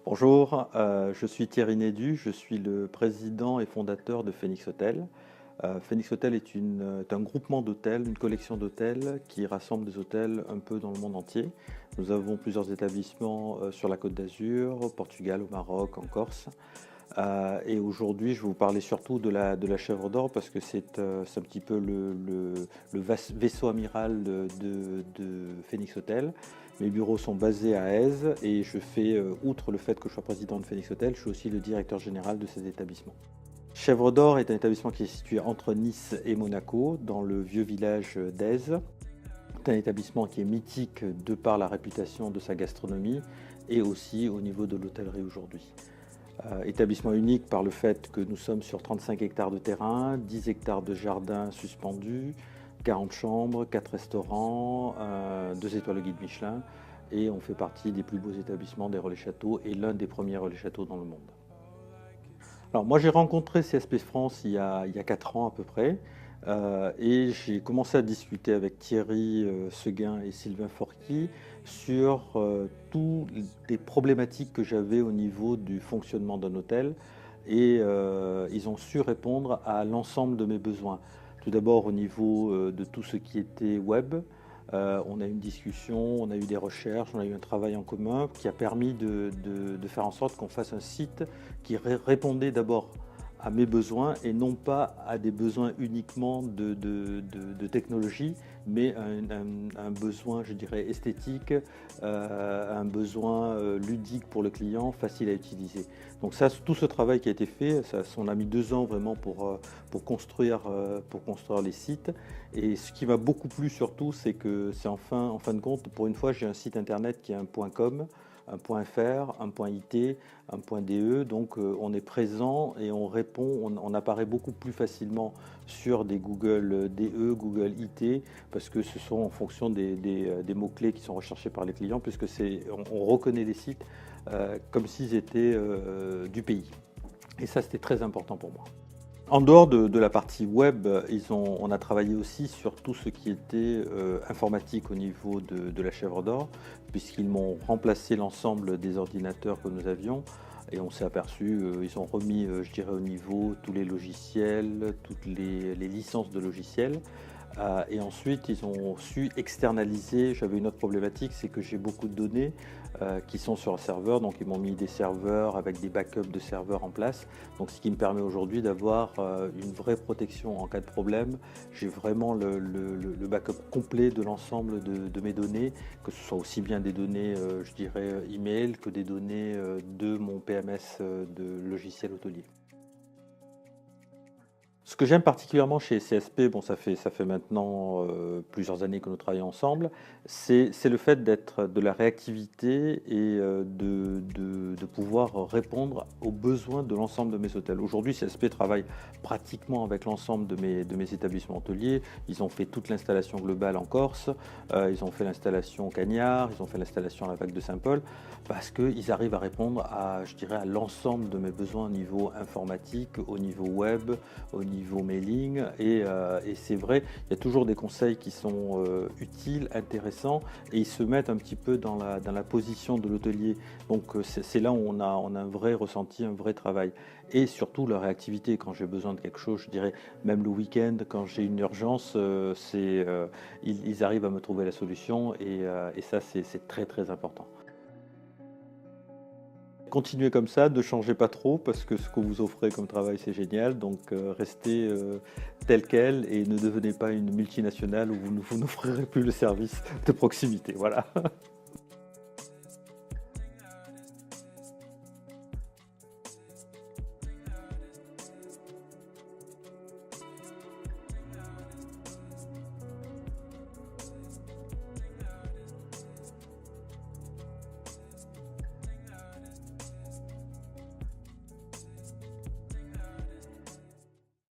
Bonjour, je suis Thierry Nédu, je suis le président et fondateur de Phoenix Hotel. Phoenix Hotel est un groupement d'hôtels, une collection d'hôtels qui rassemble des hôtels un peu dans le monde entier. Nous avons plusieurs établissements sur la Côte d'Azur, au Portugal, au Maroc, en Corse. Et aujourd'hui, je vais vous parler surtout de la Chèvre d'Or parce que c'est un petit peu le vaisseau amiral de Phoenix Hotel. Mes bureaux sont basés à Èze et je fais, outre le fait que je sois président de Phoenix Hotel, je suis aussi le directeur général de ces établissements. Chèvre d'Or est un établissement qui est situé entre Nice et Monaco, dans le vieux village d'Èze. C'est un établissement qui est mythique de par la réputation de sa gastronomie et aussi au niveau de l'hôtellerie aujourd'hui. Établissement unique par le fait que nous sommes sur 35 hectares de terrain, 10 hectares de jardin suspendus, 40 chambres, 4 restaurants, 2 étoiles au guide Michelin et on fait partie des plus beaux établissements des Relais Châteaux et l'un des premiers Relais Châteaux dans le monde. Alors moi j'ai rencontré CSP France il y a 4 ans à peu près et j'ai commencé à discuter avec Thierry Seguin et Sylvain Forqui sur toutes les problématiques que j'avais au niveau du fonctionnement d'un hôtel et ils ont su répondre à l'ensemble de mes besoins. Tout d'abord au niveau de tout ce qui était web. On a eu une discussion, on a eu des recherches, on a eu un travail en commun qui a permis de faire en sorte qu'on fasse un site qui répondait d'abord à mes besoins et non pas à des besoins uniquement de technologie, mais un besoin, je dirais, esthétique, un besoin ludique pour le client, facile à utiliser. Donc ça, tout ce travail qui a été fait, on a mis 2 ans vraiment pour construire les sites. Et ce qui m'a beaucoup plu surtout, c'est que c'est en fin de compte, pour une fois, j'ai un site internet qui est un .com, un .fr, un .it, un .de, donc on est présent et on répond, on apparaît beaucoup plus facilement sur des Google DE, Google IT, parce que ce sont en fonction des mots-clés qui sont recherchés par les clients, puisque on reconnaît les sites comme s'ils étaient du pays. Et ça, c'était très important pour moi. En dehors de la partie web, on a travaillé aussi sur tout ce qui était informatique au niveau de la Chèvre d'Or, puisqu'ils m'ont remplacé l'ensemble des ordinateurs que nous avions. Et on s'est aperçu, ils ont remis, je dirais, au niveau tous les logiciels, toutes les licences de logiciels. Et ensuite, ils ont su externaliser. J'avais une autre problématique, c'est que j'ai beaucoup de données qui sont sur un serveur. Donc, ils m'ont mis des serveurs avec des backups de serveurs en place. Donc, ce qui me permet aujourd'hui d'avoir une vraie protection en cas de problème. J'ai vraiment le backup complet de l'ensemble de mes données, que ce soit aussi bien des données, je dirais, email, que des données de mon PMS de logiciel hôtelier. Ce que j'aime particulièrement chez CSP, bon, ça fait maintenant plusieurs années que nous travaillons ensemble, c'est le fait d'être de la réactivité et de pouvoir répondre aux besoins de l'ensemble de mes hôtels. Aujourd'hui, CSP travaille pratiquement avec l'ensemble de mes établissements hôteliers. Ils ont fait toute l'installation globale en Corse, ils ont fait l'installation au Cagnard, ils ont fait l'installation à la Vaque de Saint-Paul, parce qu'ils arrivent à répondre je dirais, à l'ensemble de mes besoins au niveau informatique, au niveau web, au niveau mailing et c'est vrai, il y a toujours des conseils qui sont utiles, intéressants et ils se mettent un petit peu dans la position de l'hôtelier. Donc c'est là où on a un vrai ressenti, un vrai travail. Et surtout la réactivité, quand j'ai besoin de quelque chose, je dirais même le week-end, quand j'ai une urgence, ils arrivent à me trouver la solution et ça c'est très très important. Continuez comme ça, ne changez pas trop parce que ce que vous offrez comme travail c'est génial, donc restez tel quel et ne devenez pas une multinationale où vous n'offrirez plus le service de proximité. Voilà.